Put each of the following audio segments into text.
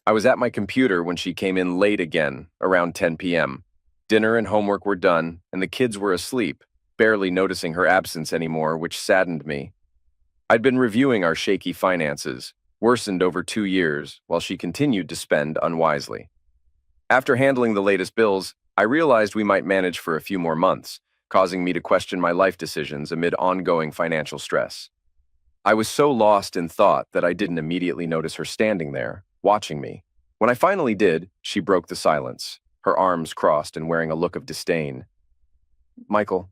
I was at my computer when she came in late again, around 10 p.m. Dinner and homework were done, and the kids were asleep, barely noticing her absence anymore, which saddened me. I'd been reviewing our shaky finances, worsened over 2 years, while she continued to spend unwisely. After handling the latest bills, I realized we might manage for a few more months, causing me to question my life decisions amid ongoing financial stress. I was so lost in thought that I didn't immediately notice her standing there, watching me. When I finally did, she broke the silence, her arms crossed and wearing a look of disdain. "Michael,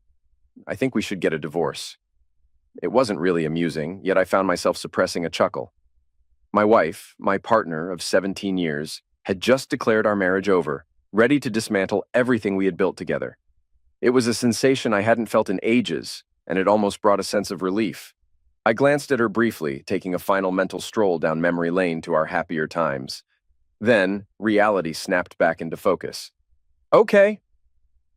I think we should get a divorce." It wasn't really amusing, yet I found myself suppressing a chuckle. My wife, my partner of 17 years, had just declared our marriage over, ready to dismantle everything we had built together. It was a sensation I hadn't felt in ages, and it almost brought a sense of relief. I glanced at her briefly, taking a final mental stroll down memory lane to our happier times. Then, reality snapped back into focus. Okay.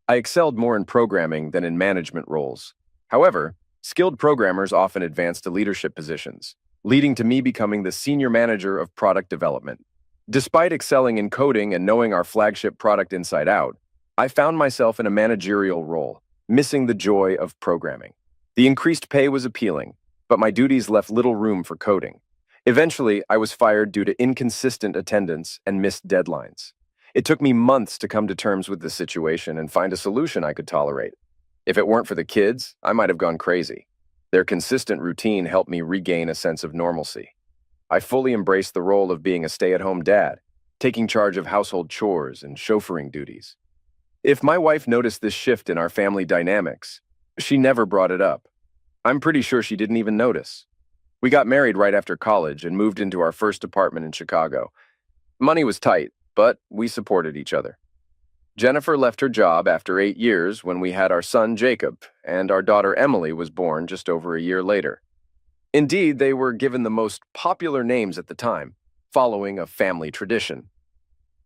I excelled more in programming than in management roles. However, skilled programmers often advance to leadership positions, leading to me becoming the senior manager of product development. Despite excelling in coding and knowing our flagship product inside out, I found myself in a managerial role, missing the joy of programming. The increased pay was appealing, but my duties left little room for coding. Eventually, I was fired due to inconsistent attendance and missed deadlines. It took me months to come to terms with the situation and find a solution I could tolerate. If it weren't for the kids, I might have gone crazy. Their consistent routine helped me regain a sense of normalcy. I fully embraced the role of being a stay-at-home dad, taking charge of household chores and chauffeuring duties. If my wife noticed this shift in our family dynamics, she never brought it up. I'm pretty sure she didn't even notice. We got married right after college and moved into our first apartment in Chicago. Money was tight, but we supported each other. Jennifer left her job after 8 years when we had our son Jacob, and our daughter Emily was born just over a year later. Indeed, they were given the most popular names at the time, following a family tradition.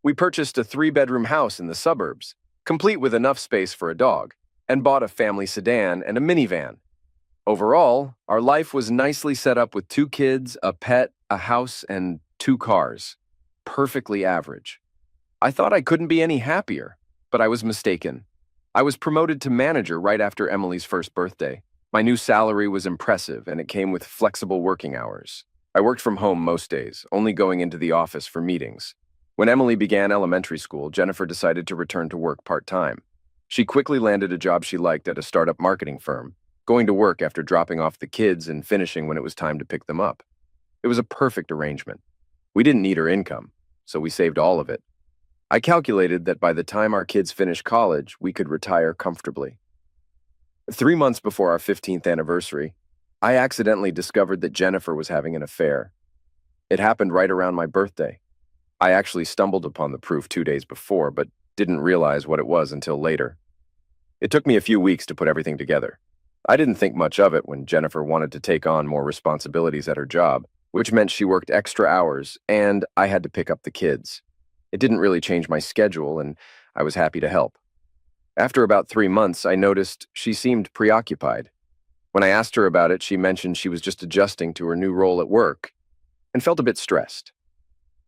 We purchased a 3-bedroom house in the suburbs, complete with enough space for a dog, and bought a family sedan and a minivan. Overall, our life was nicely set up with 2 kids, a pet, a house, and 2 cars. Perfectly average. I thought I couldn't be any happier, but I was mistaken. I was promoted to manager right after Emily's first birthday. My new salary was impressive, and it came with flexible working hours. I worked from home most days, only going into the office for meetings. When Emily began elementary school, Jennifer decided to return to work part-time. She quickly landed a job she liked at a startup marketing firm, going to work after dropping off the kids and finishing when it was time to pick them up. It was a perfect arrangement. We didn't need her income, so we saved all of it. I calculated that by the time our kids finished college, we could retire comfortably. 3 months before our 15th anniversary, I accidentally discovered that Jennifer was having an affair. It happened right around my birthday. I actually stumbled upon the proof 2 days before, but didn't realize what it was until later. It took me a few weeks to put everything together. I didn't think much of it when Jennifer wanted to take on more responsibilities at her job, which meant she worked extra hours, and I had to pick up the kids. It didn't really change my schedule, and I was happy to help. After about 3 months, I noticed she seemed preoccupied. When I asked her about it, she mentioned she was just adjusting to her new role at work and felt a bit stressed.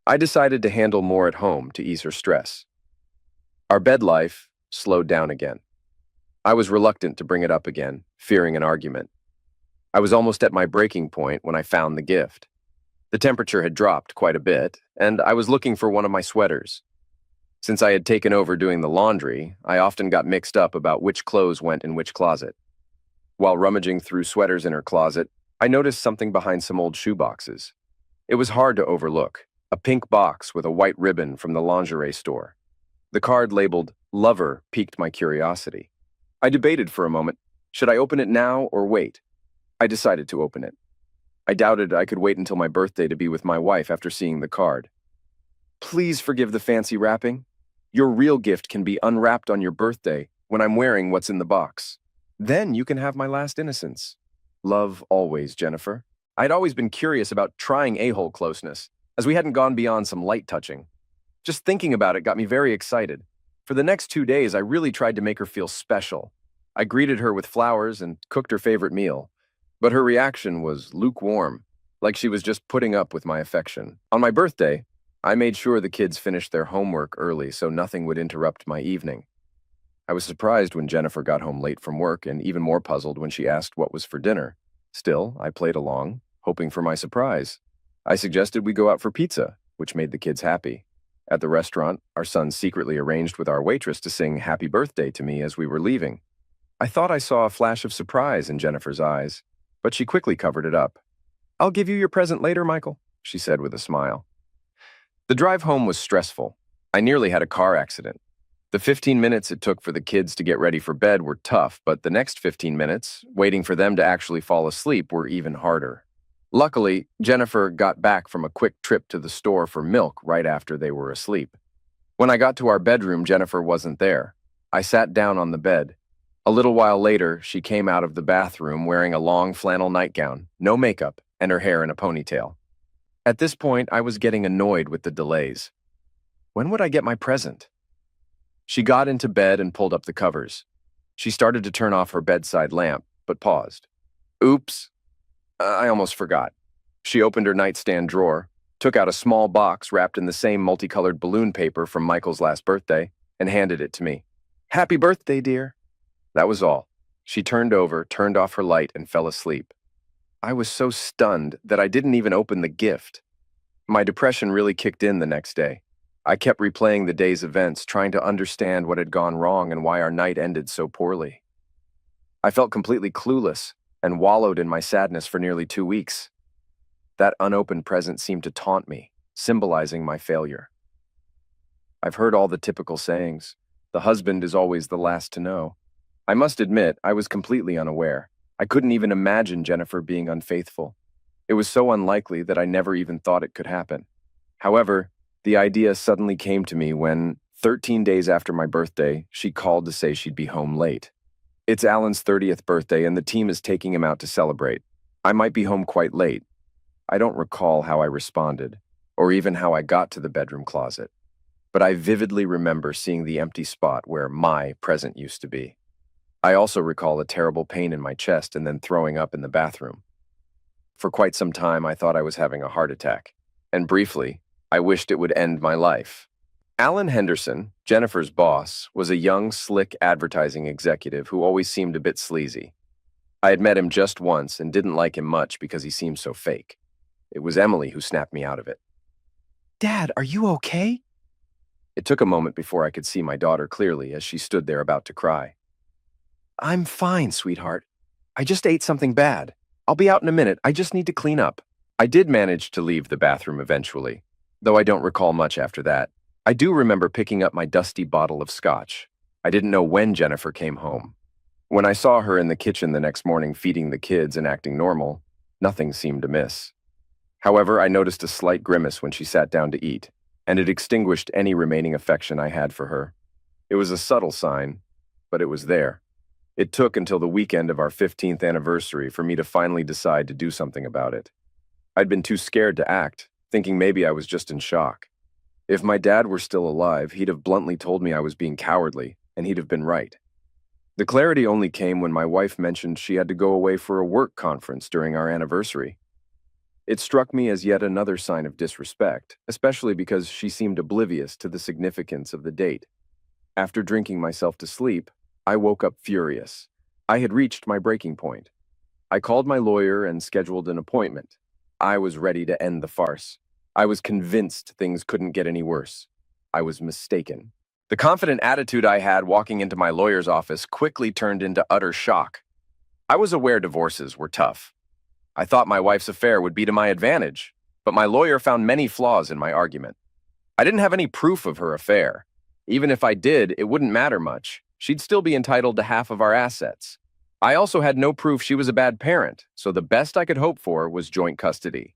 I decided to handle more at home to ease her stress. Our bed life slowed down again. I was reluctant to bring it up again, fearing an argument. I was almost at my breaking point when I found the gift. The temperature had dropped quite a bit, and I was looking for one of my sweaters. Since I had taken over doing the laundry, I often got mixed up about which clothes went in which closet. While rummaging through sweaters in her closet, I noticed something behind some old shoeboxes. It was hard to overlook, a pink box with a white ribbon from the lingerie store. The card labeled "Lover" piqued my curiosity. I debated for a moment, should I open it now or wait? I decided to open it. I doubted I could wait until my birthday to be with my wife after seeing the card. Please forgive the fancy wrapping. Your real gift can be unwrapped on your birthday when I'm wearing what's in the box. Then you can have my last innocence. Love always, Jennifer. I'd always been curious about trying a-hole closeness, as we hadn't gone beyond some light touching. Just thinking about it got me very excited. For the next 2 days, I really tried to make her feel special. I greeted her with flowers and cooked her favorite meal. But her reaction was lukewarm, like she was just putting up with my affection. On my birthday, I made sure the kids finished their homework early so nothing would interrupt my evening. I was surprised when Jennifer got home late from work and even more puzzled when she asked what was for dinner. Still, I played along, hoping for my surprise. I suggested we go out for pizza, which made the kids happy. At the restaurant, our son secretly arranged with our waitress to sing happy birthday to me as we were leaving. I thought I saw a flash of surprise in Jennifer's eyes, but she quickly covered it up. "I'll give you your present later, Michael," she said with a smile. The drive home was stressful. I nearly had a car accident. The 15 minutes it took for the kids to get ready for bed were tough, but the next 15 minutes, waiting for them to actually fall asleep, were even harder. Luckily, Jennifer got back from a quick trip to the store for milk right after they were asleep. When I got to our bedroom, Jennifer wasn't there. I sat down on the bed. A little while later, she came out of the bathroom wearing a long flannel nightgown, no makeup, and her hair in a ponytail. At this point, I was getting annoyed with the delays. When would I get my present? She got into bed and pulled up the covers. She started to turn off her bedside lamp, but paused. Oops, I almost forgot. She opened her nightstand drawer, took out a small box wrapped in the same multicolored balloon paper from Michael's last birthday, and handed it to me. "Happy birthday, dear." That was all. She turned over, turned off her light, and fell asleep. I was so stunned that I didn't even open the gift. My depression really kicked in the next day. I kept replaying the day's events, trying to understand what had gone wrong and why our night ended so poorly. I felt completely clueless and wallowed in my sadness for nearly 2 weeks. That unopened present seemed to taunt me, symbolizing my failure. I've heard all the typical sayings. The husband is always the last to know. I must admit, I was completely unaware. I couldn't even imagine Jennifer being unfaithful. It was so unlikely that I never even thought it could happen. However, the idea suddenly came to me when, 13 days after my birthday, she called to say she'd be home late. It's Alan's 30th birthday and the team is taking him out to celebrate. I might be home quite late. I don't recall how I responded, or even how I got to the bedroom closet. But I vividly remember seeing the empty spot where my present used to be. I also recall a terrible pain in my chest and then throwing up in the bathroom. For quite some time, I thought I was having a heart attack, and briefly, I wished it would end my life. Alan Henderson, Jennifer's boss, was a young, slick advertising executive who always seemed a bit sleazy. I had met him just once and didn't like him much because he seemed so fake. It was Emily who snapped me out of it. "Dad, are you okay?" It took a moment before I could see my daughter clearly as she stood there about to cry. "I'm fine, sweetheart. I just ate something bad. I'll be out in a minute. I just need to clean up." I did manage to leave the bathroom eventually, though I don't recall much after that. I do remember picking up my dusty bottle of scotch. I didn't know when Jennifer came home. When I saw her in the kitchen the next morning feeding the kids and acting normal, nothing seemed amiss. However, I noticed a slight grimace when she sat down to eat, and it extinguished any remaining affection I had for her. It was a subtle sign, but it was there. It took until the weekend of our 15th anniversary for me to finally decide to do something about it. I'd been too scared to act, thinking maybe I was just in shock. If my dad were still alive, he'd have bluntly told me I was being cowardly, and he'd have been right. The clarity only came when my wife mentioned she had to go away for a work conference during our anniversary. It struck me as yet another sign of disrespect, especially because she seemed oblivious to the significance of the date. After drinking myself to sleep, I woke up furious. I had reached my breaking point. I called my lawyer and scheduled an appointment. I was ready to end the farce. I was convinced things couldn't get any worse. I was mistaken. The confident attitude I had walking into my lawyer's office quickly turned into utter shock. I was aware divorces were tough. I thought my wife's affair would be to my advantage, but my lawyer found many flaws in my argument. I didn't have any proof of her affair. Even if I did, it wouldn't matter much. She'd still be entitled to half of our assets. I also had no proof she was a bad parent, so the best I could hope for was joint custody.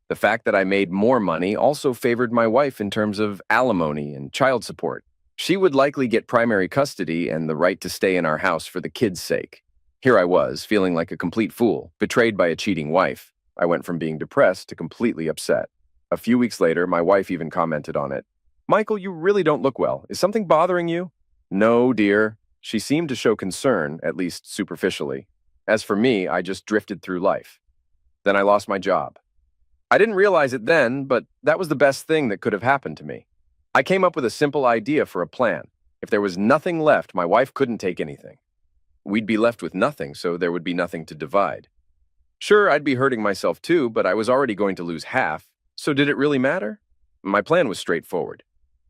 The fact that I made more money also favored my wife in terms of alimony and child support. She would likely get primary custody and the right to stay in our house for the kids' sake. Here I was, feeling like a complete fool, betrayed by a cheating wife. I went from being depressed to completely upset. A few weeks later, my wife even commented on it. "Michael, you really don't look well. Is something bothering you?" "No, dear." She seemed to show concern, at least superficially. As for me, I just drifted through life. Then I lost my job. I didn't realize it then, but that was the best thing that could have happened to me. I came up with a simple idea for a plan. If there was nothing left, my wife couldn't take anything. We'd be left with nothing, so there would be nothing to divide. Sure, I'd be hurting myself too, but I was already going to lose half, so did it really matter? My plan was straightforward.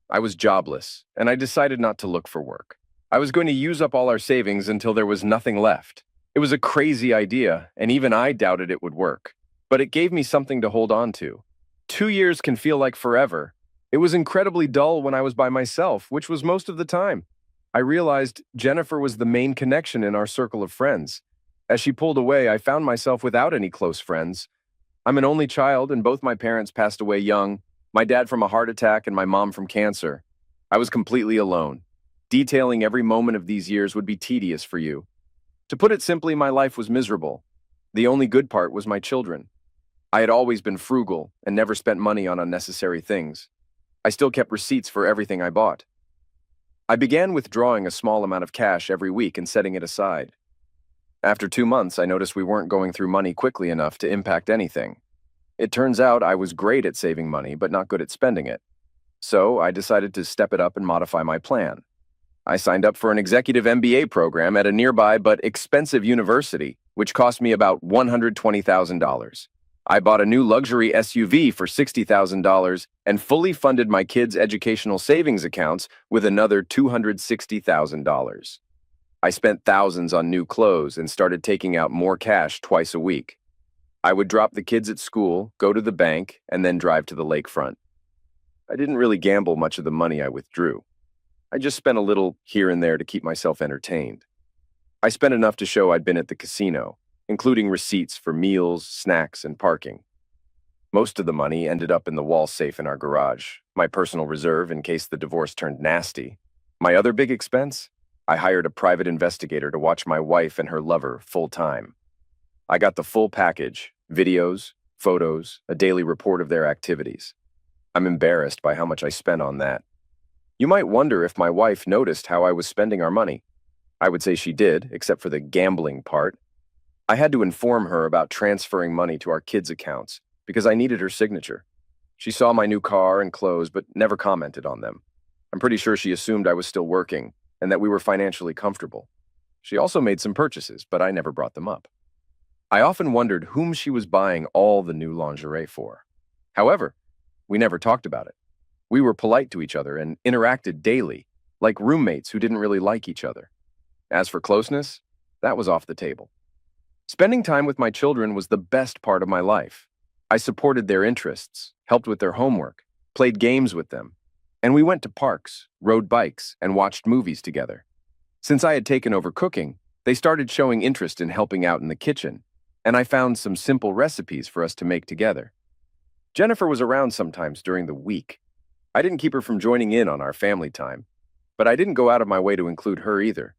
I was jobless, and I decided not to look for work. I was going to use up all our savings until there was nothing left. It was a crazy idea, and even I doubted it would work. But it gave me something to hold on to. 2 years can feel like forever. It was incredibly dull when I was by myself, which was most of the time. I realized Jennifer was the main connection in our circle of friends. As she pulled away, I found myself without any close friends. I'm an only child, and both my parents passed away young, my dad from a heart attack and my mom from cancer. I was completely alone. Detailing every moment of these years would be tedious for you. To put it simply, my life was miserable. The only good part was my children. I had always been frugal and never spent money on unnecessary things. I still kept receipts for everything I bought. I began withdrawing a small amount of cash every week and setting it aside. After 2 months, I noticed we weren't going through money quickly enough to impact anything. It turns out I was great at saving money, but not good at spending it. So I decided to step it up and modify my plan. I signed up for an executive MBA program at a nearby but expensive university, which cost me about $120,000. I bought a new luxury SUV for $60,000 and fully funded my kids' educational savings accounts with another $260,000. I spent thousands on new clothes and started taking out more cash twice a week. I would drop the kids at school, go to the bank, and then drive to the lakefront. I didn't really gamble much of the money I withdrew. I just spent a little here and there to keep myself entertained. I spent enough to show I'd been at the casino, including receipts for meals, snacks, and parking. Most of the money ended up in the wall safe in our garage, my personal reserve in case the divorce turned nasty. My other big expense? I hired a private investigator to watch my wife and her lover full-time. I got the full package: videos, photos, a daily report of their activities. I'm embarrassed by how much I spent on that. You might wonder if my wife noticed how I was spending our money. I would say she did, except for the gambling part. I had to inform her about transferring money to our kids' accounts because I needed her signature. She saw my new car and clothes but never commented on them. I'm pretty sure she assumed I was still working and that we were financially comfortable. She also made some purchases, but I never brought them up. I often wondered whom she was buying all the new lingerie for. However, we never talked about it. We were polite to each other and interacted daily, like roommates who didn't really like each other. As for closeness, that was off the table. Spending time with my children was the best part of my life. I supported their interests, helped with their homework, played games with them, and we went to parks, rode bikes, and watched movies together. Since I had taken over cooking, they started showing interest in helping out in the kitchen, and I found some simple recipes for us to make together. Jennifer was around sometimes during the week. I didn't keep her from joining in on our family time, but I didn't go out of my way to include her either.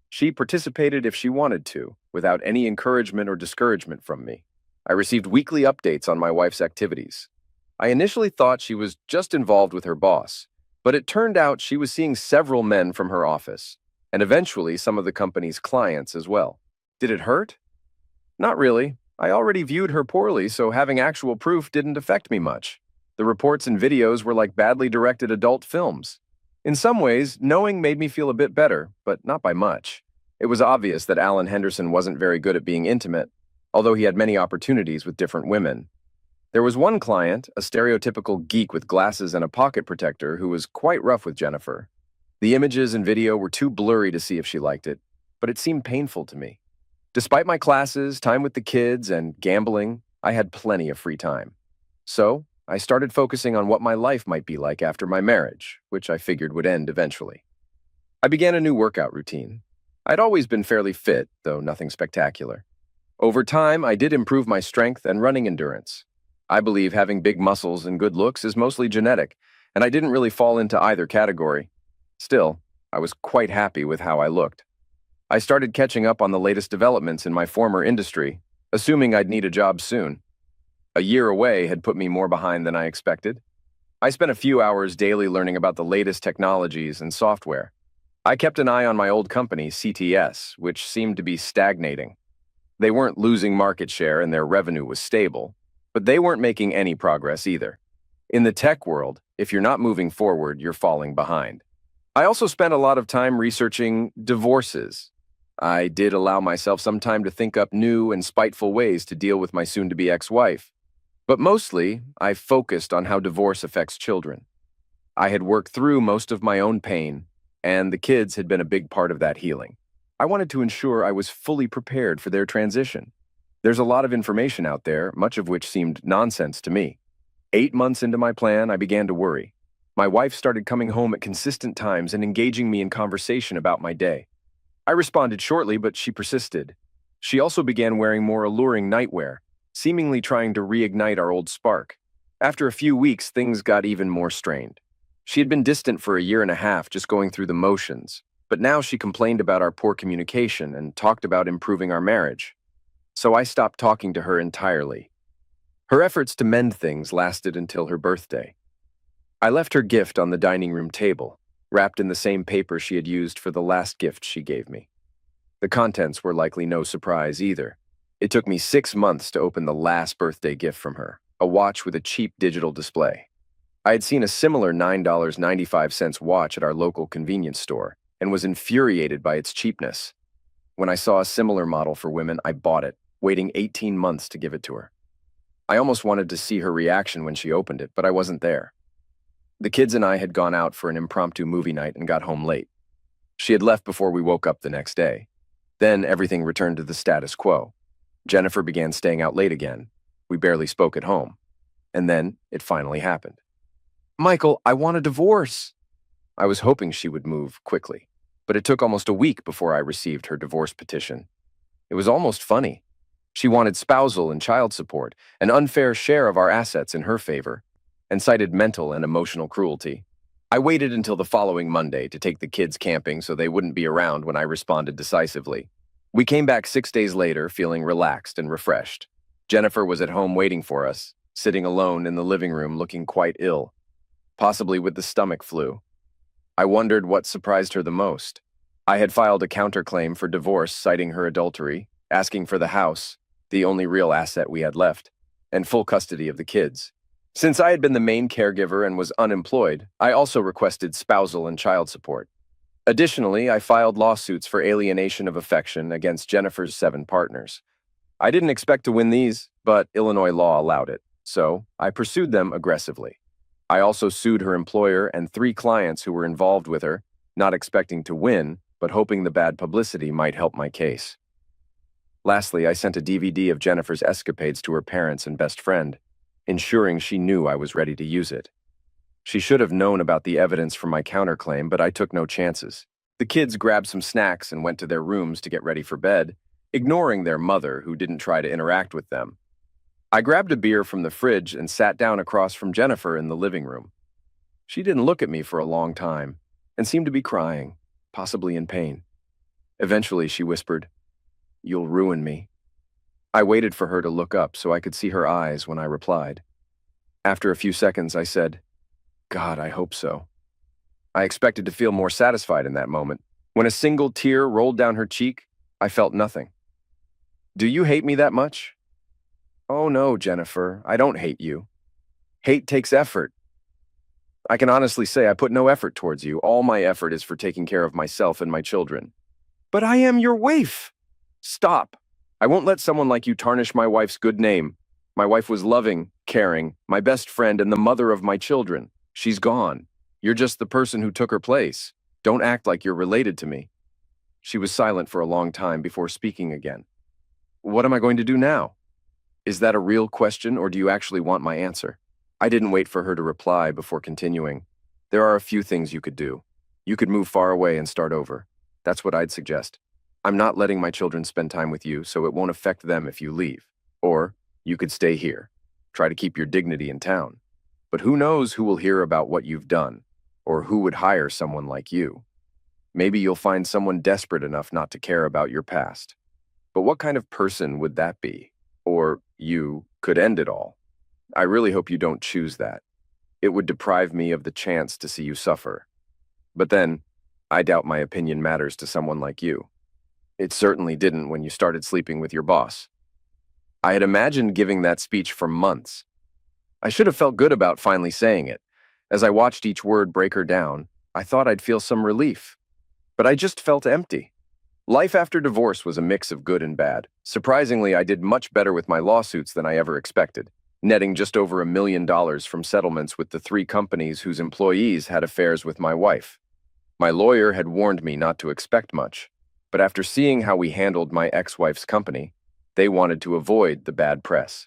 She participated if she wanted to, without any encouragement or discouragement from me. I received weekly updates on my wife's activities. I initially thought she was just involved with her boss, but it turned out she was seeing several men from her office, and eventually some of the company's clients as well. Did it hurt? Not really. I already viewed her poorly, so having actual proof didn't affect me much. The reports and videos were like badly directed adult films. In some ways, knowing made me feel a bit better, but not by much. It was obvious that Alan Henderson wasn't very good at being intimate, although he had many opportunities with different women. There was one client, a stereotypical geek with glasses and a pocket protector, who was quite rough with Jennifer. The images and video were too blurry to see if she liked it, but it seemed painful to me. Despite my classes, time with the kids, and gambling, I had plenty of free time. So, I started focusing on what my life might be like after my marriage, which I figured would end eventually. I began a new workout routine. I'd always been fairly fit, though nothing spectacular. Over time, I did improve my strength and running endurance. I believe having big muscles and good looks is mostly genetic, and I didn't really fall into either category. Still, I was quite happy with how I looked. I started catching up on the latest developments in my former industry, assuming I'd need a job soon. A year away had put me more behind than I expected. I spent a few hours daily learning about the latest technologies and software. I kept an eye on my old company, CTS, which seemed to be stagnating. They weren't losing market share and their revenue was stable. But they weren't making any progress either. In the tech world, if you're not moving forward, you're falling behind. I also spent a lot of time researching divorces. I did allow myself some time to think up new and spiteful ways to deal with my soon-to-be ex-wife. But mostly, I focused on how divorce affects children. I had worked through most of my own pain, and the kids had been a big part of that healing. I wanted to ensure I was fully prepared for their transition. There's a lot of information out there, much of which seemed nonsense to me. 8 months into my plan, I began to worry. My wife started coming home at consistent times and engaging me in conversation about my day. I responded shortly, but she persisted. She also began wearing more alluring nightwear, seemingly trying to reignite our old spark. After a few weeks, things got even more strained. She had been distant for a year and a half, just going through the motions, but now she complained about our poor communication and talked about improving our marriage. So I stopped talking to her entirely. Her efforts to mend things lasted until her birthday. I left her gift on the dining room table, wrapped in the same paper she had used for the last gift she gave me. The contents were likely no surprise either. It took me 6 months to open the last birthday gift from her, a watch with a cheap digital display. I had seen a similar $9.95 watch at our local convenience store and was infuriated by its cheapness. When I saw a similar model for women, I bought it, waiting 18 months to give it to her. I almost wanted to see her reaction when she opened it, but I wasn't there. The kids and I had gone out for an impromptu movie night and got home late. She had left before we woke up the next day. Then everything returned to the status quo. Jennifer began staying out late again. We barely spoke at home. And then it finally happened. "Michael, I want a divorce." I was hoping she would move quickly, but it took almost a week before I received her divorce petition. It was almost funny. She wanted spousal and child support, an unfair share of our assets in her favor, and cited mental and emotional cruelty. I waited until the following Monday to take the kids camping so they wouldn't be around when I responded decisively. We came back 6 days later feeling relaxed and refreshed. Jennifer was at home waiting for us, sitting alone in the living room looking quite ill, possibly with the stomach flu. I wondered what surprised her the most. I had filed a counterclaim for divorce citing her adultery, asking for the house, the only real asset we had left, and full custody of the kids. Since I had been the main caregiver and was unemployed, I also requested spousal and child support. Additionally, I filed lawsuits for alienation of affection against Jennifer's 7 partners. I didn't expect to win these, but Illinois law allowed it, so I pursued them aggressively. I also sued her employer and 3 clients who were involved with her, not expecting to win, but hoping the bad publicity might help my case. Lastly, I sent a DVD of Jennifer's escapades to her parents and best friend, ensuring she knew I was ready to use it. She should have known about the evidence from my counterclaim, but I took no chances. The kids grabbed some snacks and went to their rooms to get ready for bed, ignoring their mother, who didn't try to interact with them. I grabbed a beer from the fridge and sat down across from Jennifer in the living room. She didn't look at me for a long time and seemed to be crying, possibly in pain. Eventually, she whispered, "You'll ruin me." I waited for her to look up so I could see her eyes when I replied. After a few seconds, I said, "God, I hope so." I expected to feel more satisfied in that moment. When a single tear rolled down her cheek, I felt nothing. "Do you hate me that much?" "Oh no, Jennifer, I don't hate you. Hate takes effort. I can honestly say I put no effort towards you. All my effort is for taking care of myself and my children." "But I am your wife." "Stop. I won't let someone like you tarnish my wife's good name. My wife was loving, caring, my best friend, and the mother of my children. She's gone. You're just the person who took her place. Don't act like you're related to me." She was silent for a long time before speaking again. "What am I going to do now? Is that a real question, or do you actually want my answer?" I didn't wait for her to reply before continuing. "There are a few things you could do. You could move far away and start over. That's what I'd suggest. I'm not letting my children spend time with you, so it won't affect them if you leave. Or you could stay here. Try to keep your dignity in town. But who knows who will hear about what you've done, or who would hire someone like you. Maybe you'll find someone desperate enough not to care about your past. But what kind of person would that be? Or you could end it all. I really hope you don't choose that. It would deprive me of the chance to see you suffer. But then, I doubt my opinion matters to someone like you. It certainly didn't when you started sleeping with your boss." I had imagined giving that speech for months. I should have felt good about finally saying it. As I watched each word break her down, I thought I'd feel some relief. But I just felt empty. Life after divorce was a mix of good and bad. Surprisingly, I did much better with my lawsuits than I ever expected, netting just over $1 million from settlements with the 3 companies whose employees had affairs with my wife. My lawyer had warned me not to expect much, but after seeing how we handled my ex-wife's company, they wanted to avoid the bad press.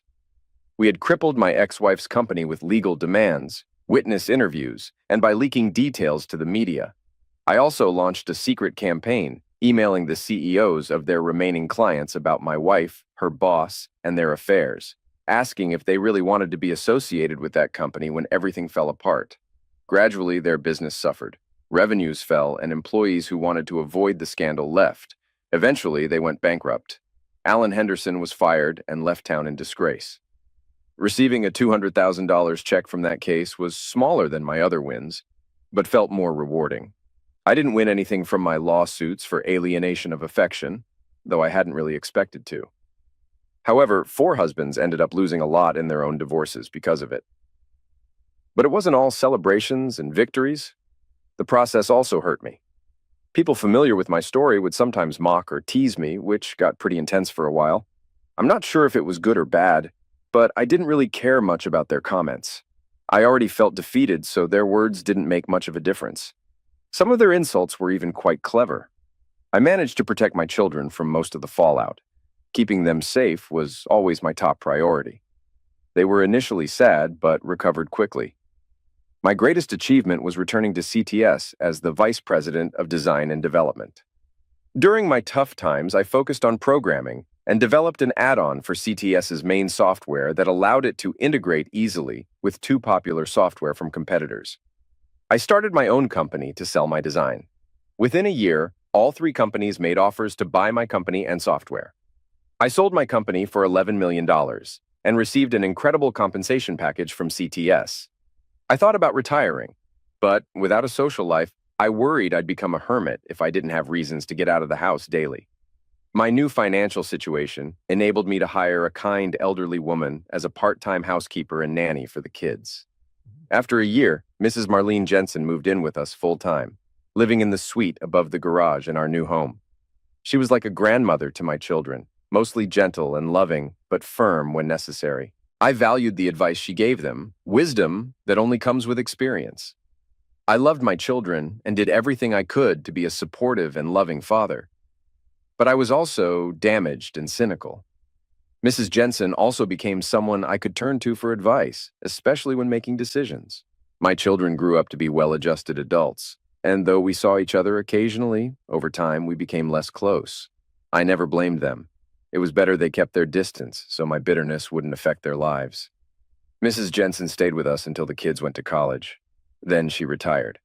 We had crippled my ex-wife's company with legal demands, witness interviews, and by leaking details to the media. I also launched a secret campaign, emailing the CEOs of their remaining clients about my wife, her boss, and their affairs, asking if they really wanted to be associated with that company when everything fell apart. Gradually, their business suffered. Revenues fell, and employees who wanted to avoid the scandal left. Eventually, they went bankrupt. Alan Henderson was fired and left town in disgrace. Receiving a $200,000 check from that case was smaller than my other wins, but felt more rewarding. I didn't win anything from my lawsuits for alienation of affection, though I hadn't really expected to. However, 4 husbands ended up losing a lot in their own divorces because of it. But it wasn't all celebrations and victories. The process also hurt me. People familiar with my story would sometimes mock or tease me, which got pretty intense for a while. I'm not sure if it was good or bad, but I didn't really care much about their comments. I already felt defeated, so their words didn't make much of a difference. Some of their insults were even quite clever. I managed to protect my children from most of the fallout. Keeping them safe was always my top priority. They were initially sad, but recovered quickly. My greatest achievement was returning to CTS as the Vice President of Design and Development. During my tough times, I focused on programming and developed an add-on for CTS's main software that allowed it to integrate easily with 2 popular software from competitors. I started my own company to sell my design. Within a year, all 3 companies made offers to buy my company and software. I sold my company for $11 million and received an incredible compensation package from CTS. I thought about retiring, but without a social life, I worried I'd become a hermit if I didn't have reasons to get out of the house daily. My new financial situation enabled me to hire a kind elderly woman as a part-time housekeeper and nanny for the kids. After a year, Mrs. Marlene Jensen moved in with us full-time, living in the suite above the garage in our new home. She was like a grandmother to my children, mostly gentle and loving, but firm when necessary. I valued the advice she gave them, wisdom that only comes with experience. I loved my children and did everything I could to be a supportive and loving father. But I was also damaged and cynical. Mrs. Jensen also became someone I could turn to for advice, especially when making decisions. My children grew up to be well-adjusted adults, and though we saw each other occasionally, over time we became less close. I never blamed them. It was better they kept their distance so my bitterness wouldn't affect their lives. Mrs. Jensen stayed with us until the kids went to college. Then she retired.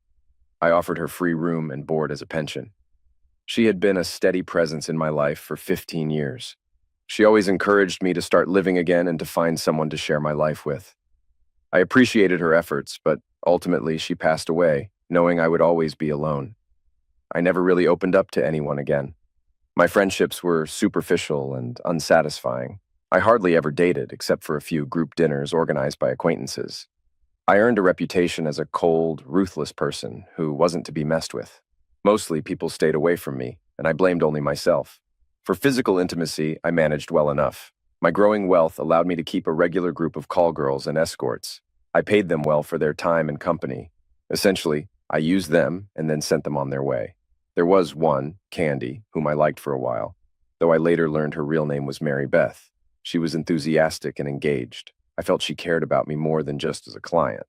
I offered her free room and board as a pension. She had been a steady presence in my life for 15 years. She always encouraged me to start living again and to find someone to share my life with. I appreciated her efforts, but ultimately she passed away, knowing I would always be alone. I never really opened up to anyone again. My friendships were superficial and unsatisfying. I hardly ever dated, except for a few group dinners organized by acquaintances. I earned a reputation as a cold, ruthless person who wasn't to be messed with. Mostly people stayed away from me, and I blamed only myself. For physical intimacy, I managed well enough. My growing wealth allowed me to keep a regular group of call girls and escorts. I paid them well for their time and company. Essentially, I used them and then sent them on their way. There was one, Candy, whom I liked for a while, though I later learned her real name was Mary Beth. She was enthusiastic and engaged. I felt she cared about me more than just as a client.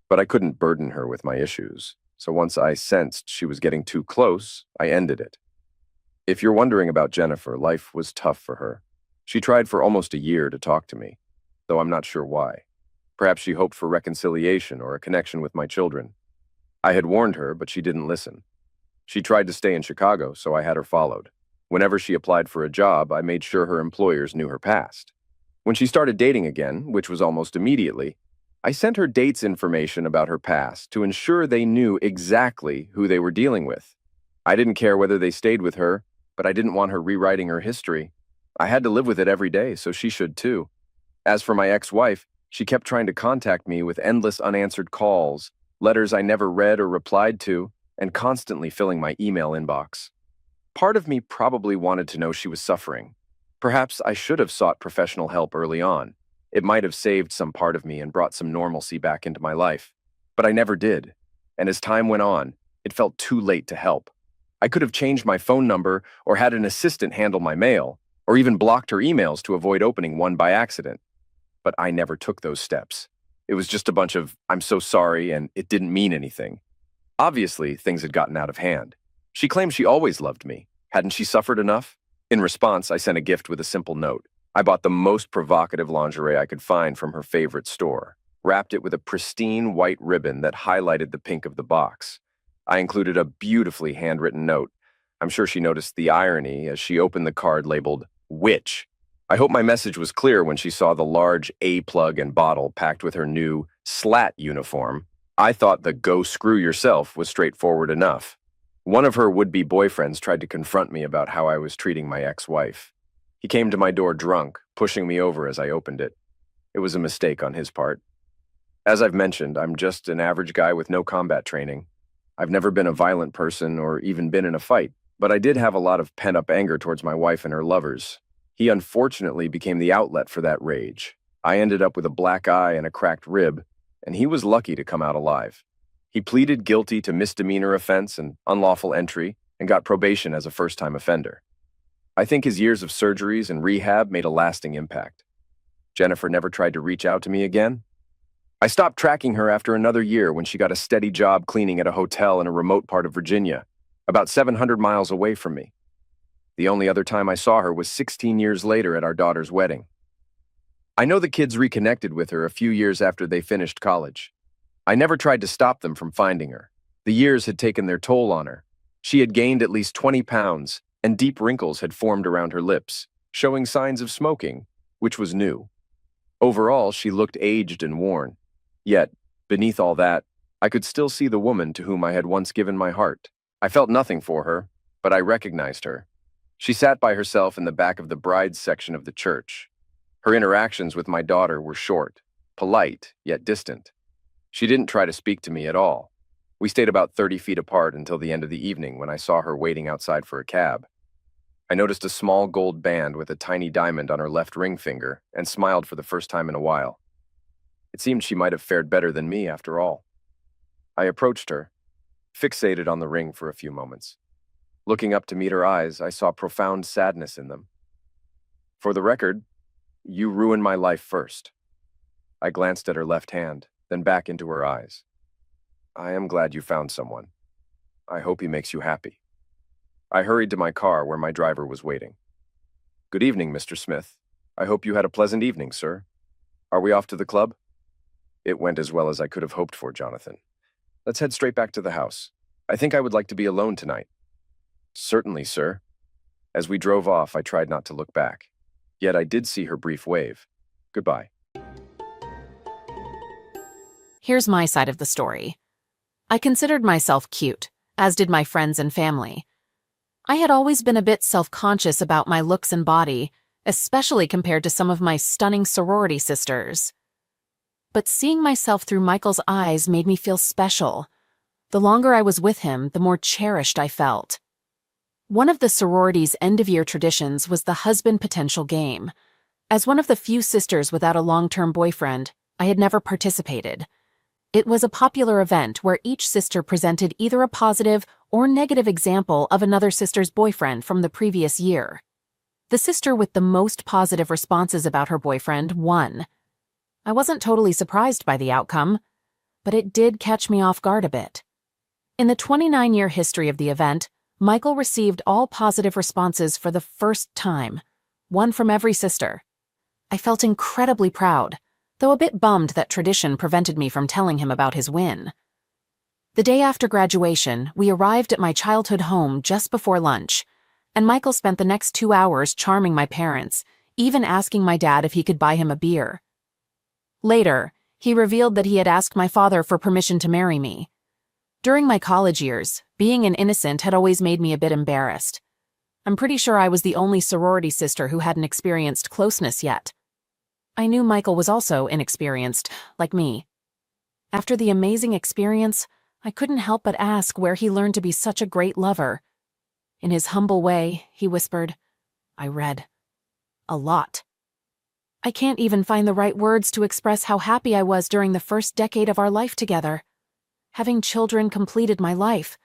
But I couldn't burden her with my issues, so once I sensed she was getting too close, I ended it. If you're wondering about Jennifer, life was tough for her. She tried for almost a year to talk to me, though I'm not sure why. Perhaps she hoped for reconciliation or a connection with my children. I had warned her, but she didn't listen. She tried to stay in Chicago, so I had her followed. Whenever she applied for a job, I made sure her employers knew her past. When she started dating again, which was almost immediately, I sent her dates information about her past to ensure they knew exactly who they were dealing with. I didn't care whether they stayed with her, but I didn't want her rewriting her history. I had to live with it every day, so she should too. As for my ex-wife, she kept trying to contact me with endless unanswered calls, letters I never read or replied to, and constantly filling my email inbox. Part of me probably wanted to know she was suffering. Perhaps I should have sought professional help early on. It might have saved some part of me and brought some normalcy back into my life. But I never did. And as time went on, it felt too late to help. I could have changed my phone number or had an assistant handle my mail, or even blocked her emails to avoid opening one by accident. But I never took those steps. It was just a bunch of, "I'm so sorry," and it didn't mean anything. Obviously, things had gotten out of hand. She claimed she always loved me. Hadn't she suffered enough? In response, I sent a gift with a simple note. I bought the most provocative lingerie I could find from her favorite store, wrapped it with a pristine white ribbon that highlighted the pink of the box. I included a beautifully handwritten note. I'm sure she noticed the irony as she opened the card labeled, "Witch." I hope my message was clear when she saw the large A plug and bottle packed with her new slat uniform. I thought the "go screw yourself" was straightforward enough. One of her would-be boyfriends tried to confront me about how I was treating my ex-wife. He came to my door drunk, pushing me over as I opened it. It was a mistake on his part. As I've mentioned, I'm just an average guy with no combat training. I've never been a violent person or even been in a fight, but I did have a lot of pent-up anger towards my wife and her lovers. He unfortunately became the outlet for that rage. I ended up with a black eye and a cracked rib, and he was lucky to come out alive. He pleaded guilty to misdemeanor offense and unlawful entry and got probation as a first-time offender. I think his years of surgeries and rehab made a lasting impact. Jennifer never tried to reach out to me again. I stopped tracking her after another year when she got a steady job cleaning at a hotel in a remote part of Virginia, about 700 miles away from me. The only other time I saw her was 16 years later at our daughter's wedding. I know the kids reconnected with her a few years after they finished college. I never tried to stop them from finding her. The years had taken their toll on her. She had gained at least 20 pounds, and deep wrinkles had formed around her lips, showing signs of smoking, which was new. Overall, she looked aged and worn. Yet, beneath all that, I could still see the woman to whom I had once given my heart. I felt nothing for her, but I recognized her. She sat by herself in the back of the bride's section of the church. Her interactions with my daughter were short, polite, yet distant. She didn't try to speak to me at all. We stayed about 30 feet apart until the end of the evening when I saw her waiting outside for a cab. I noticed a small gold band with a tiny diamond on her left ring finger and smiled for the first time in a while. It seemed she might have fared better than me after all. I approached her, fixated on the ring for a few moments. Looking up to meet her eyes, I saw profound sadness in them. "For the record, you ruined my life first." I glanced at her left hand, then back into her eyes. "I am glad you found someone. I hope he makes you happy." I hurried to my car where my driver was waiting. "Good evening, Mr. Smith. I hope you had a pleasant evening, sir. Are we off to the club?" It went as well as I could have hoped for, Jonathan. "Let's head straight back to the house. I think I would like to be alone tonight." "Certainly, sir." As we drove off, I tried not to look back. Yet I did see her brief wave. "Goodbye." Here's my side of the story. I considered myself cute, as did my friends and family. I had always been a bit self-conscious about my looks and body, especially compared to some of my stunning sorority sisters. But seeing myself through Michael's eyes made me feel special. The longer I was with him, the more cherished I felt. One of the sorority's end-of-year traditions was the husband potential game. As one of the few sisters without a long-term boyfriend, I had never participated. It was a popular event where each sister presented either a positive or negative example of another sister's boyfriend from the previous year. The sister with the most positive responses about her boyfriend won. I wasn't totally surprised by the outcome, but it did catch me off guard a bit. In the 29-year history of the event, Michael received all positive responses for the first time, one from every sister. I felt incredibly proud, though a bit bummed that tradition prevented me from telling him about his win. The day after graduation, we arrived at my childhood home just before lunch, and Michael spent the next 2 hours charming my parents, even asking my dad if he could buy him a beer. Later, he revealed that he had asked my father for permission to marry me. During my college years, being an innocent had always made me a bit embarrassed. I'm pretty sure I was the only sorority sister who hadn't experienced closeness yet. I knew Michael was also inexperienced, like me. After the amazing experience, I couldn't help but ask where he learned to be such a great lover. In his humble way, he whispered, "I read. A lot." I can't even find the right words to express how happy I was during the first decade of our life together. Having children completed my life,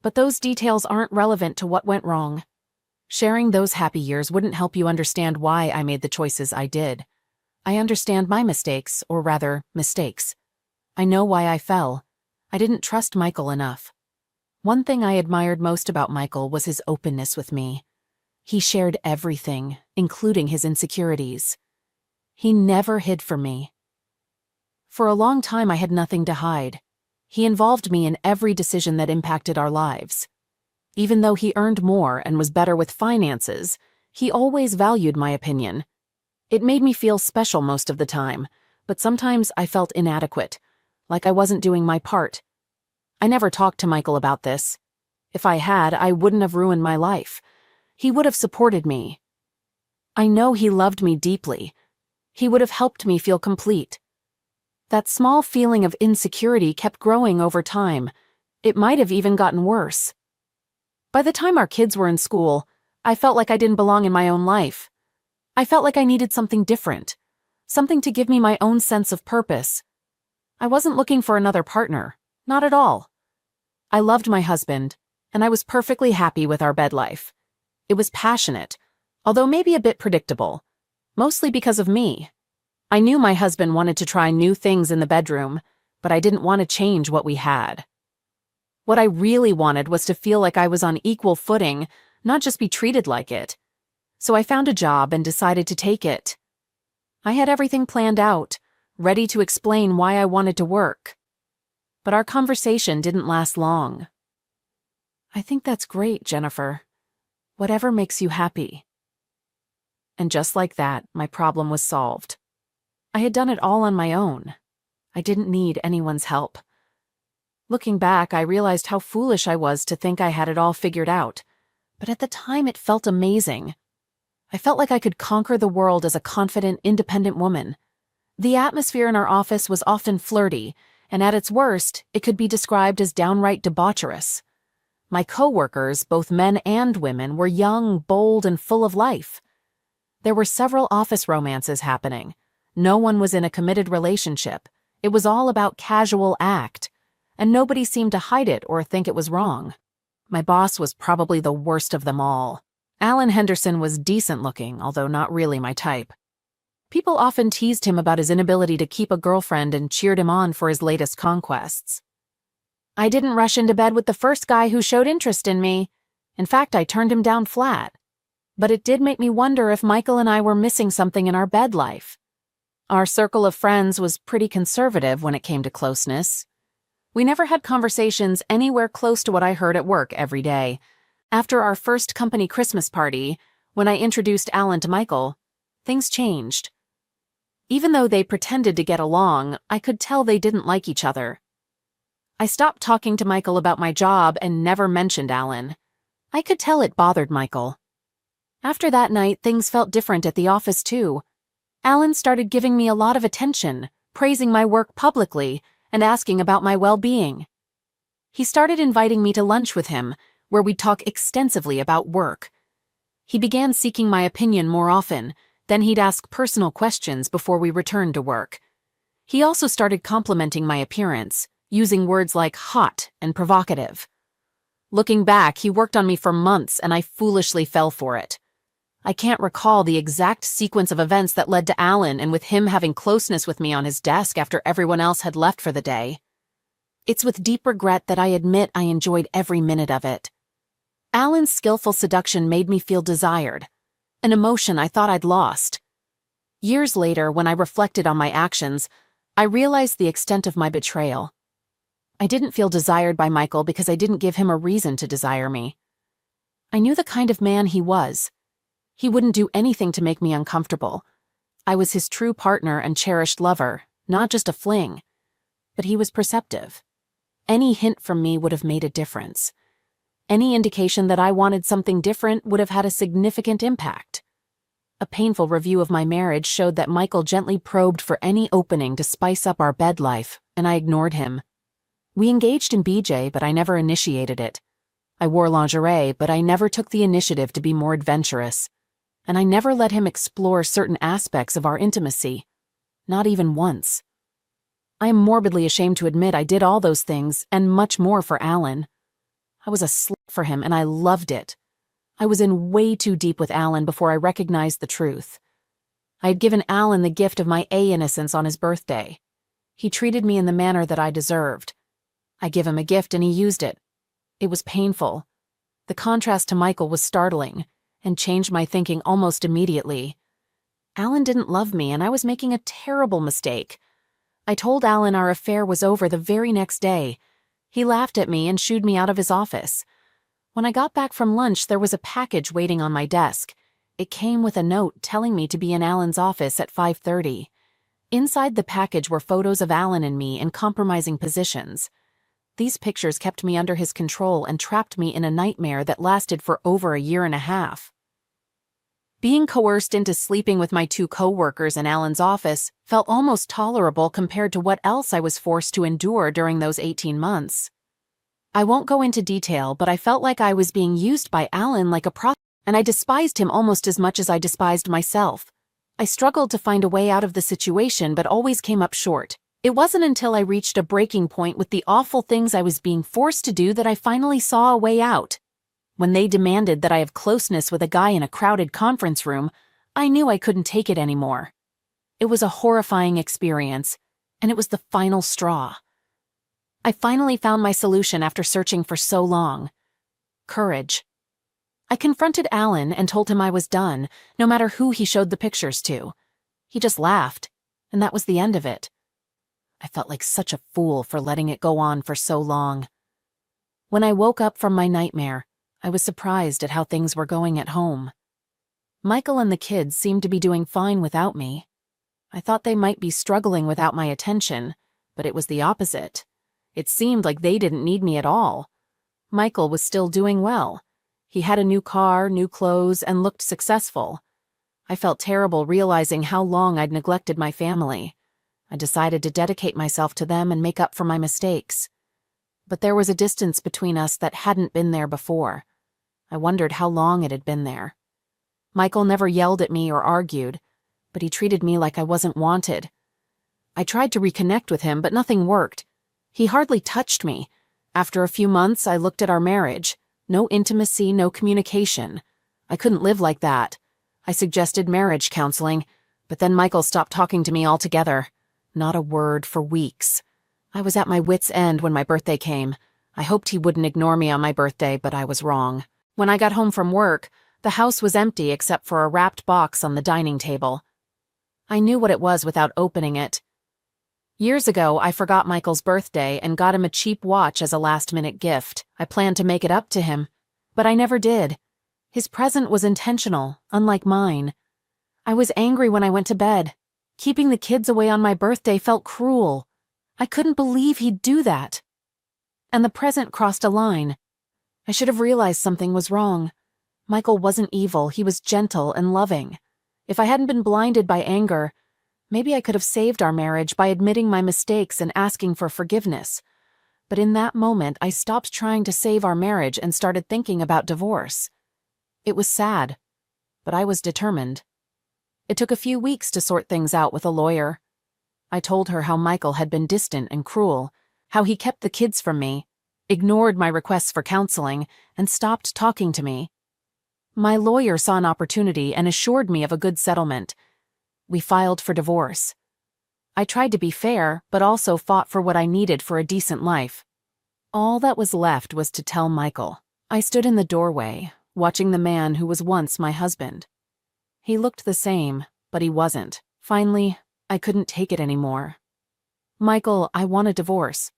but those details aren't relevant to what went wrong. Sharing those happy years wouldn't help you understand why I made the choices I did. I understand my mistakes, or rather, mistakes. I know why I fell. I didn't trust Michael enough. One thing I admired most about Michael was his openness with me. He shared everything, including his insecurities. He never hid from me. For a long time, I had nothing to hide. He involved me in every decision that impacted our lives. Even though he earned more and was better with finances, he always valued my opinion. It made me feel special most of the time, but sometimes I felt inadequate, like I wasn't doing my part. I never talked to Michael about this. If I had, I wouldn't have ruined my life. He would have supported me. I know he loved me deeply. He would have helped me feel complete. That small feeling of insecurity kept growing over time. It might have even gotten worse. By the time our kids were in school, I felt like I didn't belong in my own life. I felt like I needed something different, something to give me my own sense of purpose. I wasn't looking for another partner, not at all. I loved my husband, and I was perfectly happy with our bed life. It was passionate, although maybe a bit predictable, mostly because of me. I knew my husband wanted to try new things in the bedroom, but I didn't want to change what we had. What I really wanted was to feel like I was on equal footing, not just be treated like it. So I found a job and decided to take it. I had everything planned out, ready to explain why I wanted to work. But our conversation didn't last long. "I think that's great, Jennifer. Whatever makes you happy." And just like that, my problem was solved. I had done it all on my own. I didn't need anyone's help. Looking back, I realized how foolish I was to think I had it all figured out. But at the time, it felt amazing. I felt like I could conquer the world as a confident, independent woman. The atmosphere in our office was often flirty, and at its worst, it could be described as downright debaucherous. My coworkers, both men and women, were young, bold, and full of life. There were several office romances happening. No one was in a committed relationship. It was all about casual act, and nobody seemed to hide it or think it was wrong. My boss was probably the worst of them all. Alan Henderson was decent-looking, although not really my type. People often teased him about his inability to keep a girlfriend and cheered him on for his latest conquests. I didn't rush into bed with the first guy who showed interest in me. In fact, I turned him down flat. But it did make me wonder if Michael and I were missing something in our bed life. Our circle of friends was pretty conservative when it came to closeness. We never had conversations anywhere close to what I heard at work every day. After our first company Christmas party, when I introduced Alan to Michael, things changed. Even though they pretended to get along, I could tell they didn't like each other. I stopped talking to Michael about my job and never mentioned Alan. I could tell it bothered Michael. After that night, things felt different at the office too. Alan started giving me a lot of attention, praising my work publicly, and asking about my well-being. He started inviting me to lunch with him, where we'd talk extensively about work. He began seeking my opinion more often, then he'd ask personal questions before we returned to work. He also started complimenting my appearance, using words like hot and provocative. Looking back, he worked on me for months and I foolishly fell for it. I can't recall the exact sequence of events that led to Alan and with him having closeness with me on his desk after everyone else had left for the day. It's with deep regret that I admit I enjoyed every minute of it. Alan's skillful seduction made me feel desired, an emotion I thought I'd lost. Years later, when I reflected on my actions, I realized the extent of my betrayal. I didn't feel desired by Michael because I didn't give him a reason to desire me. I knew the kind of man he was. He wouldn't do anything to make me uncomfortable. I was his true partner and cherished lover, not just a fling. But he was perceptive. Any hint from me would have made a difference. Any indication that I wanted something different would have had a significant impact. A painful review of my marriage showed that Michael gently probed for any opening to spice up our bed life, and I ignored him. We engaged in BJ, but I never initiated it. I wore lingerie, but I never took the initiative to be more adventurous. And I never let him explore certain aspects of our intimacy. Not even once. I am morbidly ashamed to admit I did all those things, and much more for Alan. I was a slut for him, and I loved it. I was in way too deep with Alan before I recognized the truth. I had given Alan the gift of my innocence on his birthday. He treated me in the manner that I deserved. I gave him a gift and he used it. It was painful. The contrast to Michael was startling, and changed my thinking almost immediately. Alan didn't love me, and I was making a terrible mistake. I told Alan our affair was over the very next day. He laughed at me and shooed me out of his office. When I got back from lunch, there was a package waiting on my desk. It came with a note telling me to be in Alan's office at 5:30. Inside the package were photos of Alan and me in compromising positions. These pictures kept me under his control and trapped me in a nightmare that lasted for over a year and a half. Being coerced into sleeping with my 2 co-workers in Alan's office felt almost tolerable compared to what else I was forced to endure during those 18 months. I won't go into detail, but I felt like I was being used by Alan like a prostitute, and I despised him almost as much as I despised myself. I struggled to find a way out of the situation, but always came up short. It wasn't until I reached a breaking point with the awful things I was being forced to do that I finally saw a way out. When they demanded that I have closeness with a guy in a crowded conference room, I knew I couldn't take it anymore. It was a horrifying experience, and it was the final straw. I finally found my solution after searching for so long. Courage. I confronted Alan and told him I was done, no matter who he showed the pictures to. He just laughed, and that was the end of it. I felt like such a fool for letting it go on for so long. When I woke up from my nightmare, I was surprised at how things were going at home. Michael and the kids seemed to be doing fine without me. I thought they might be struggling without my attention, but it was the opposite. It seemed like they didn't need me at all. Michael was still doing well. He had a new car, new clothes, and looked successful. I felt terrible realizing how long I'd neglected my family. I decided to dedicate myself to them and make up for my mistakes. But there was a distance between us that hadn't been there before. I wondered how long it had been there. Michael never yelled at me or argued, but he treated me like I wasn't wanted. I tried to reconnect with him, but nothing worked. He hardly touched me. After a few months, I looked at our marriage. No intimacy, no communication. I couldn't live like that. I suggested marriage counseling, but then Michael stopped talking to me altogether. Not a word for weeks. I was at my wit's end when my birthday came. I hoped he wouldn't ignore me on my birthday, but I was wrong. When I got home from work, the house was empty except for a wrapped box on the dining table. I knew what it was without opening it. Years ago, I forgot Michael's birthday and got him a cheap watch as a last-minute gift. I planned to make it up to him, but I never did. His present was intentional, unlike mine. I was angry when I went to bed. Keeping the kids away on my birthday felt cruel. I couldn't believe he'd do that. And the present crossed a line. I should have realized something was wrong. Michael wasn't evil, he was gentle and loving. If I hadn't been blinded by anger, maybe I could have saved our marriage by admitting my mistakes and asking for forgiveness. But in that moment, I stopped trying to save our marriage and started thinking about divorce. It was sad, but I was determined. It took a few weeks to sort things out with a lawyer. I told her how Michael had been distant and cruel, how he kept the kids from me, ignored my requests for counseling, and stopped talking to me. My lawyer saw an opportunity and assured me of a good settlement. We filed for divorce. I tried to be fair, but also fought for what I needed for a decent life. All that was left was to tell Michael. I stood in the doorway, watching the man who was once my husband. He looked the same, but he wasn't. Finally, I couldn't take it anymore. Michael, I want a divorce.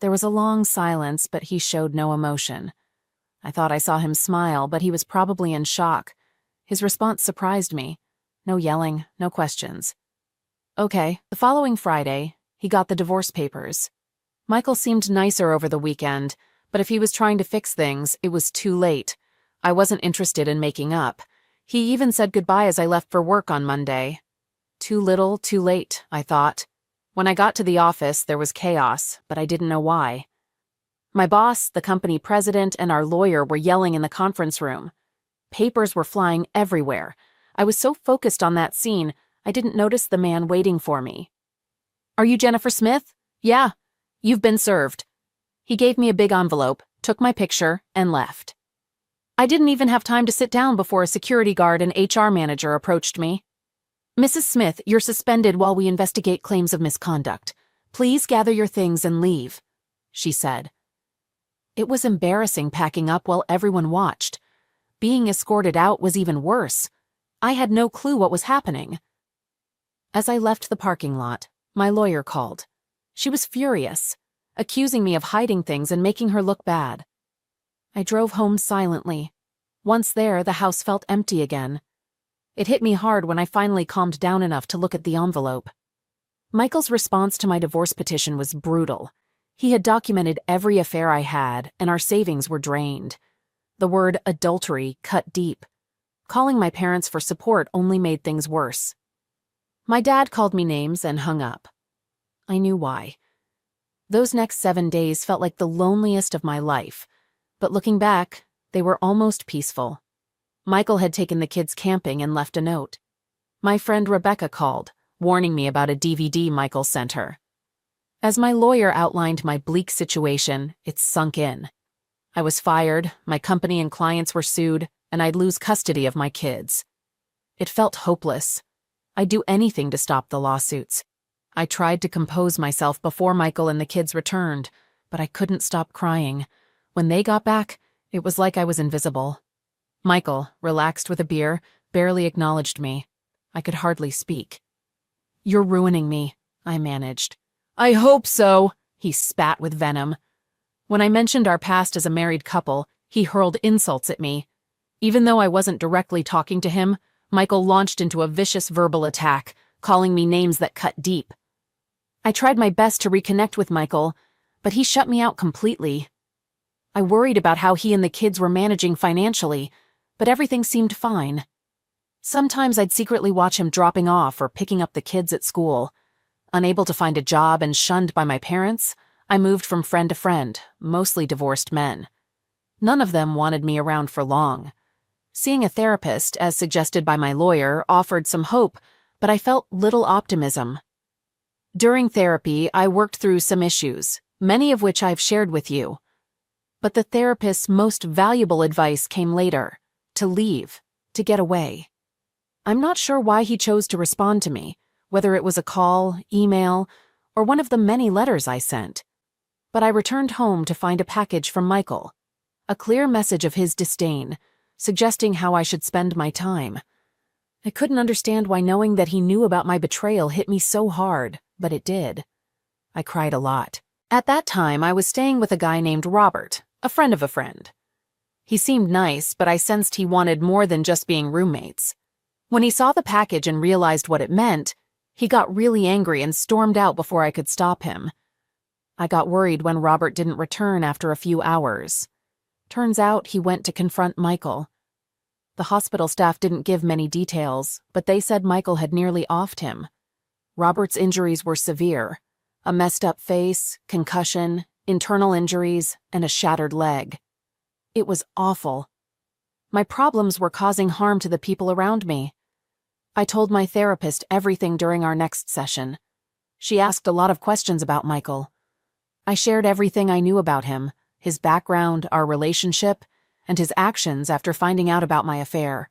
There was a long silence, but he showed no emotion. I thought I saw him smile, but he was probably in shock. His response surprised me. No yelling, no questions. Okay, the following Friday, he got the divorce papers. Michael seemed nicer over the weekend, But if he was trying to fix things, it was too late. I wasn't interested in making up. He even said goodbye as I left for work on Monday. Too little, too late, I thought. When I got to the office, there was chaos, but I didn't know why. My boss, the company president, and our lawyer were yelling in the conference room. Papers were flying everywhere. I was so focused on that scene, I didn't notice the man waiting for me. "Are you Jennifer Smith?" "Yeah. You've been served." He gave me a big envelope, took my picture, and left. I didn't even have time to sit down before a security guard and HR manager approached me. "Mrs. Smith, you're suspended while we investigate claims of misconduct. Please gather your things and leave," she said. It was embarrassing packing up while everyone watched. Being escorted out was even worse. I had no clue what was happening. As I left the parking lot, my lawyer called. She was furious, accusing me of hiding things and making her look bad. I drove home silently. Once there, the house felt empty again. It hit me hard when I finally calmed down enough to look at the envelope. Michael's response to my divorce petition was brutal. He had documented every affair I had, and our savings were drained. The word adultery cut deep. Calling my parents for support only made things worse. My dad called me names and hung up. I knew why. Those next 7 days felt like the loneliest of my life, but looking back, they were almost peaceful. Michael had taken the kids camping and left a note. My friend Rebecca called, warning me about a DVD Michael sent her. As my lawyer outlined my bleak situation, it sunk in. I was fired, my company and clients were sued, and I'd lose custody of my kids. It felt hopeless. I'd do anything to stop the lawsuits. I tried to compose myself before Michael and the kids returned, but I couldn't stop crying. When they got back, it was like I was invisible. Michael, relaxed with a beer, barely acknowledged me. I could hardly speak. "You're ruining me," I managed. "I hope so," he spat with venom. When I mentioned our past as a married couple, he hurled insults at me. Even though I wasn't directly talking to him, Michael launched into a vicious verbal attack, calling me names that cut deep. I tried my best to reconnect with Michael, but he shut me out completely. I worried about how he and the kids were managing financially, but everything seemed fine. Sometimes I'd secretly watch him dropping off or picking up the kids at school. Unable to find a job and shunned by my parents, I moved from friend to friend, mostly divorced men. None of them wanted me around for long. Seeing a therapist, as suggested by my lawyer, offered some hope, but I felt little optimism. During therapy, I worked through some issues, many of which I've shared with you. But the therapist's most valuable advice came later: to leave, to get away. I'm not sure why he chose to respond to me, whether it was a call, email, or one of the many letters I sent. But I returned home to find a package from Michael, a clear message of his disdain, suggesting how I should spend my time. I couldn't understand why knowing that he knew about my betrayal hit me so hard, but it did. I cried a lot. At that time, I was staying with a guy named Robert, a friend of a friend. He seemed nice, but I sensed he wanted more than just being roommates. When he saw the package and realized what it meant, he got really angry and stormed out before I could stop him. I got worried when Robert didn't return after a few hours. Turns out he went to confront Michael. The hospital staff didn't give many details, but they said Michael had nearly offed him. Robert's injuries were severe: a messed up face, concussion, internal injuries, and a shattered leg. It was awful. My problems were causing harm to the people around me. I told my therapist everything during our next session. She asked a lot of questions about Michael. I shared everything I knew about him, his background, our relationship, and his actions after finding out about my affair.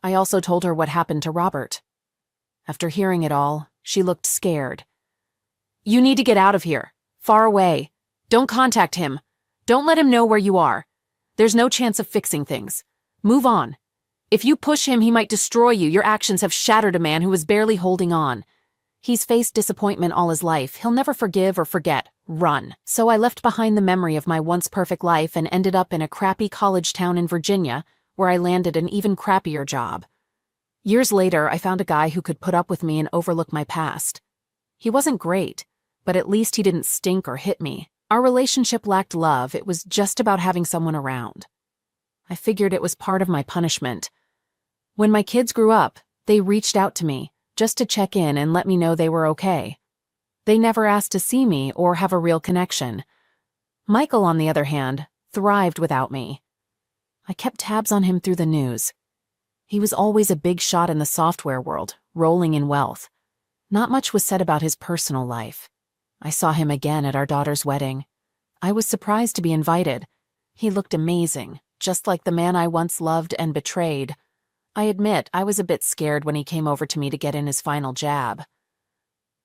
I also told her what happened to Robert. After hearing it all, she looked scared. "You need to get out of here. Far away. Don't contact him. Don't let him know where you are. There's no chance of fixing things. Move on. If you push him, he might destroy you. Your actions have shattered a man who was barely holding on. He's faced disappointment all his life. He'll never forgive or forget. Run." So I left behind the memory of my once perfect life and ended up in a crappy college town in Virginia, where I landed an even crappier job. Years later, I found a guy who could put up with me and overlook my past. He wasn't great, but at least he didn't stink or hit me. Our relationship lacked love, it was just about having someone around. I figured it was part of my punishment. When my kids grew up, they reached out to me, just to check in and let me know they were okay. They never asked to see me or have a real connection. Michael, on the other hand, thrived without me. I kept tabs on him through the news. He was always a big shot in the software world, rolling in wealth. Not much was said about his personal life. I saw him again at our daughter's wedding. I was surprised to be invited. He looked amazing, just like the man I once loved and betrayed. I admit I was a bit scared when he came over to me to get in his final jab.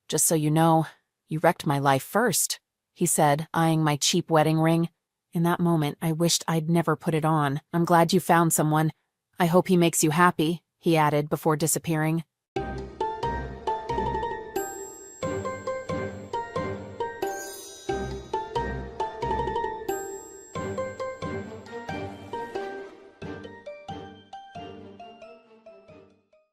"Just so you know, you wrecked my life first," he said, eyeing my cheap wedding ring. In that moment, I wished I'd never put it on. "I'm glad you found someone. I hope he makes you happy," he added before disappearing.